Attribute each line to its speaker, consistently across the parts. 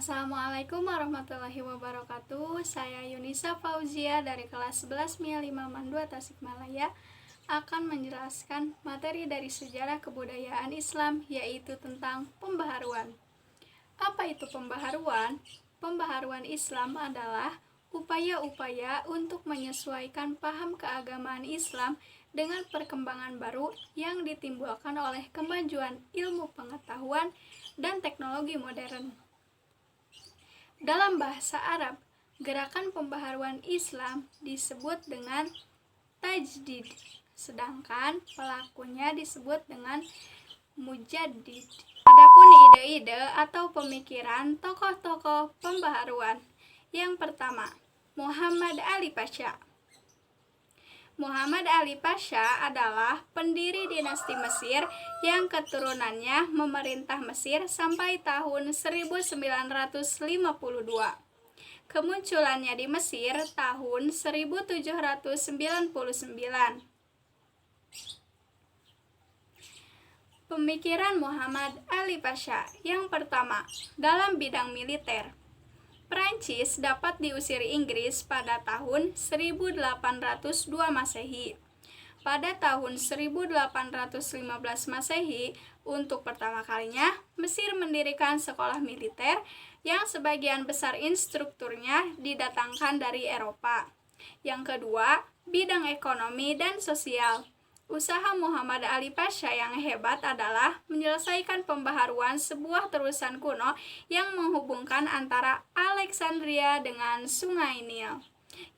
Speaker 1: Assalamualaikum warahmatullahi wabarakatuh. Saya Yunisa Fauzia dari kelas 11 MIA 5 Mandua Tasikmalaya akan menjelaskan materi dari sejarah kebudayaan Islam, yaitu tentang pembaharuan. Apa itu pembaharuan? Pembaharuan Islam adalah upaya-upaya untuk menyesuaikan paham keagamaan Islam dengan perkembangan baru yang ditimbulkan oleh kemajuan ilmu pengetahuan dan teknologi modern. Dalam bahasa Arab, gerakan pembaharuan Islam disebut dengan tajdid, sedangkan pelakunya disebut dengan mujaddid. Adapun ide-ide atau pemikiran tokoh-tokoh pembaharuan. Yang pertama, Muhammad Ali Pasha. Muhammad Ali Pasha adalah pendiri dinasti Mesir yang keturunannya memerintah Mesir sampai tahun 1952. Kemunculannya di Mesir tahun 1799. Pemikiran Muhammad Ali Pasha. Yang pertama, dalam bidang militer. Prancis dapat diusir Inggris pada tahun 1802 Masehi. Pada tahun 1815 Masehi, untuk pertama kalinya, Mesir mendirikan sekolah militer yang sebagian besar instrukturnya didatangkan dari Eropa. Yang kedua, bidang ekonomi dan sosial. Usaha Muhammad Ali Pasha yang hebat adalah menyelesaikan pembaharuan sebuah terusan kuno yang menghubungkan antara Alexandria dengan Sungai Nil.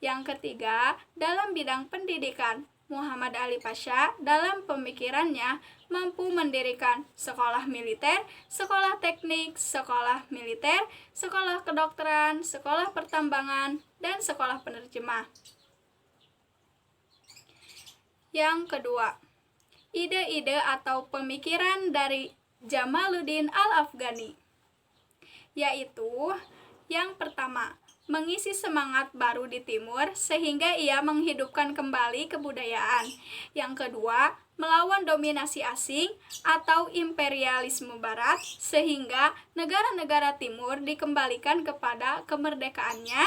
Speaker 1: Yang ketiga, dalam bidang pendidikan, Muhammad Ali Pasha dalam pemikirannya mampu mendirikan sekolah militer, sekolah teknik, sekolah militer, sekolah kedokteran, sekolah pertambangan, dan sekolah penerjemah. Yang kedua, ide-ide atau pemikiran dari Jamaluddin Al-Afghani, yaitu yang pertama, mengisi semangat baru di timur sehingga ia menghidupkan kembali kebudayaan. Yang kedua, melawan dominasi asing atau imperialisme barat sehingga negara-negara timur dikembalikan kepada kemerdekaannya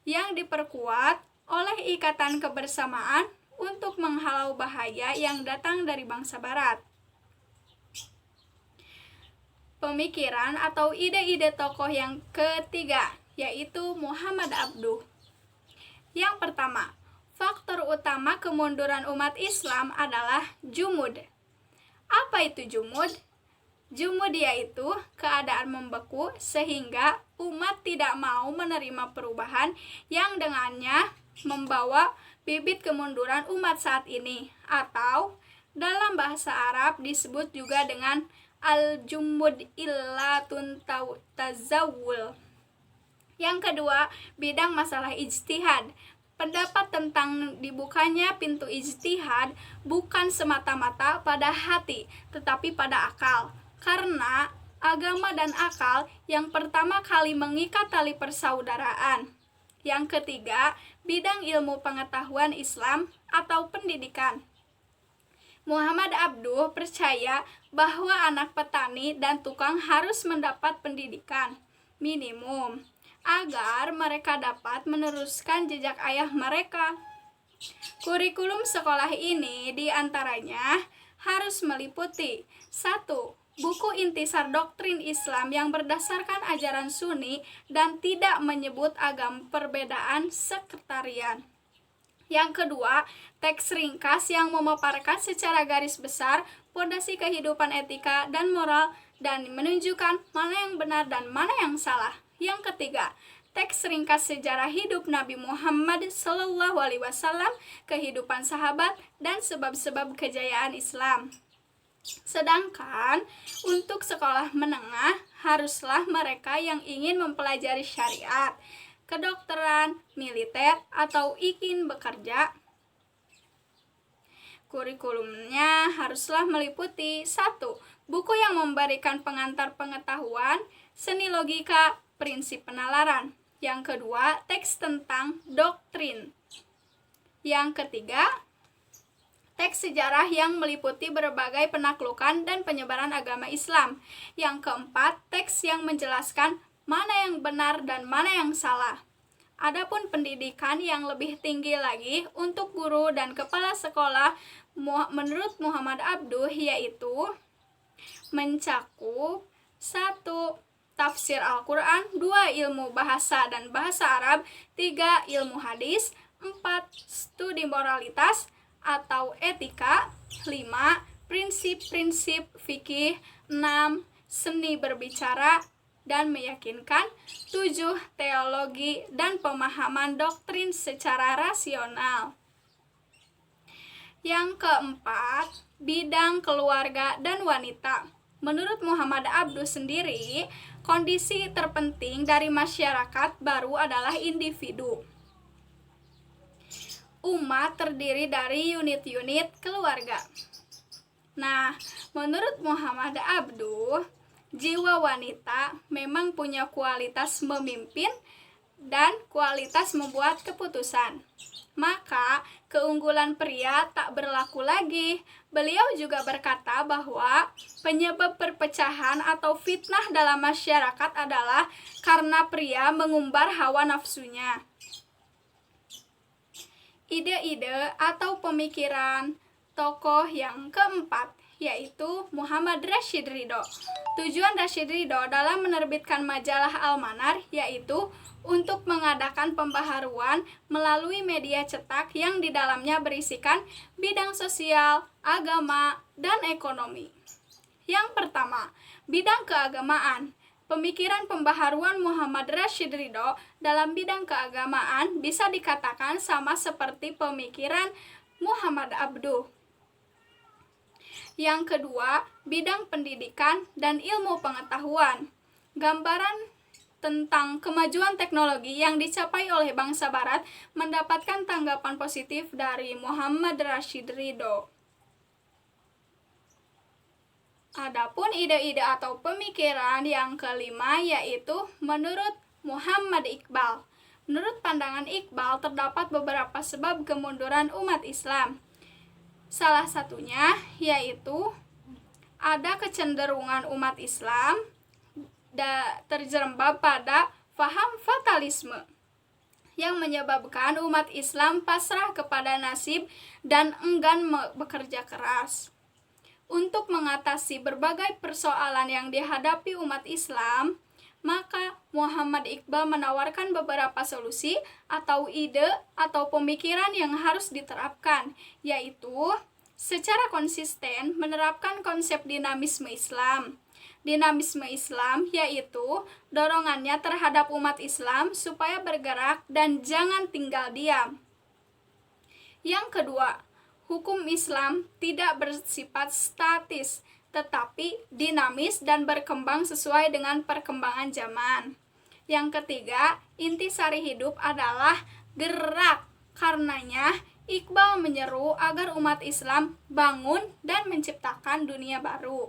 Speaker 1: yang diperkuat oleh ikatan kebersamaan untuk menghalau bahaya yang datang dari bangsa barat. Pemikiran atau ide-ide tokoh yang ketiga, yaitu Muhammad Abduh. Yang pertama, faktor utama kemunduran umat Islam adalah jumud. Apa itu jumud? Jumud yaitu keadaan membeku sehingga umat tidak mau menerima perubahan yang dengannya membawa bibit kemunduran umat saat ini, atau dalam bahasa Arab disebut juga dengan al-jumud illatun tazawul. Yang kedua, bidang masalah ijtihad. Pendapat tentang dibukanya pintu ijtihad bukan semata-mata pada hati, tetapi pada akal. Karena agama dan akal yang pertama kali mengikat tali persaudaraan. Yang ketiga, bidang ilmu pengetahuan Islam atau pendidikan. Muhammad Abduh percaya bahwa anak petani dan tukang harus mendapat pendidikan minimum agar mereka dapat meneruskan jejak ayah mereka. Kurikulum sekolah ini diantaranya harus meliputi 1. Buku intisar doktrin Islam yang berdasarkan ajaran Sunni dan tidak menyebut agam perbedaan sektarian. Yang kedua, teks ringkas yang memaparkan secara garis besar fondasi kehidupan etika dan moral dan menunjukkan mana yang benar dan mana yang salah. Yang ketiga, teks ringkas sejarah hidup Nabi Muhammad SAW, kehidupan sahabat, dan sebab-sebab kejayaan Islam. Sedangkan untuk sekolah menengah haruslah mereka yang ingin mempelajari syariat, kedokteran, militer, atau ingin bekerja. Kurikulumnya haruslah meliputi 1. Buku yang memberikan pengantar pengetahuan, seni logika, prinsip penalaran. Yang kedua, teks tentang doktrin. Yang ketiga, teks sejarah yang meliputi berbagai penaklukan dan penyebaran agama Islam. Yang keempat, teks yang menjelaskan mana yang benar dan mana yang salah. Adapun pendidikan yang lebih tinggi lagi untuk guru dan kepala sekolah menurut Muhammad Abduh yaitu mencakup 1. Tafsir Al-Quran, 2. Ilmu bahasa dan bahasa Arab, 3. Ilmu hadis, 4. Studi moralitas atau etika, 5. Prinsip-prinsip fikih, 6. Seni berbicara dan meyakinkan, 7. Teologi dan pemahaman doktrin secara rasional. Yang keempat, bidang keluarga dan wanita. Menurut Muhammad Abduh sendiri, kondisi terpenting dari masyarakat baru adalah individu. Umat terdiri dari unit-unit keluarga. Nah, menurut Muhammad Abduh, jiwa wanita memang punya kualitas memimpin dan kualitas membuat keputusan. Maka keunggulan pria tak berlaku lagi. Beliau juga berkata bahwa penyebab perpecahan atau fitnah dalam masyarakat adalah karena pria mengumbar hawa nafsunya. Ide-ide atau pemikiran tokoh yang keempat yaitu Muhammad Rashid Ridho. Tujuan Rashid Ridho dalam menerbitkan majalah Al-Manar yaitu untuk mengadakan pembaharuan melalui media cetak yang di dalamnya berisikan bidang sosial, agama, dan ekonomi. Yang pertama, bidang keagamaan. Pemikiran pembaharuan Muhammad Rashid Ridho dalam bidang keagamaan bisa dikatakan sama seperti pemikiran Muhammad Abduh. Yang kedua, bidang pendidikan dan ilmu pengetahuan. Gambaran tentang kemajuan teknologi yang dicapai oleh bangsa Barat mendapatkan tanggapan positif dari Muhammad Rashid Ridho. Adapun ide-ide atau pemikiran yang kelima yaitu menurut Muhammad Iqbal. Menurut pandangan Iqbal terdapat beberapa sebab kemunduran umat Islam. Salah satunya yaitu ada kecenderungan umat Islam terjerembab pada faham fatalisme yang menyebabkan umat Islam pasrah kepada nasib dan enggan bekerja keras. Untuk mengatasi berbagai persoalan yang dihadapi umat Islam, maka Muhammad Iqbal menawarkan beberapa solusi atau ide atau pemikiran yang harus diterapkan, yaitu secara konsisten menerapkan konsep dinamisme Islam. Dinamisme Islam yaitu dorongannya terhadap umat Islam supaya bergerak dan jangan tinggal diam. Yang kedua, hukum Islam tidak bersifat statis, tetapi dinamis dan berkembang sesuai dengan perkembangan zaman. Yang ketiga, intisari hidup adalah gerak. Karenanya, Iqbal menyeru agar umat Islam bangun dan menciptakan dunia baru.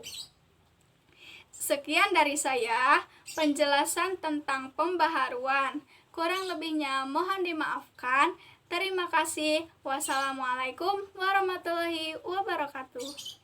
Speaker 1: Sekian dari saya, penjelasan tentang pembaharuan. Kurang lebihnya mohon dimaafkan. Terima kasih. Wassalamualaikum warahmatullahi wabarakatuh.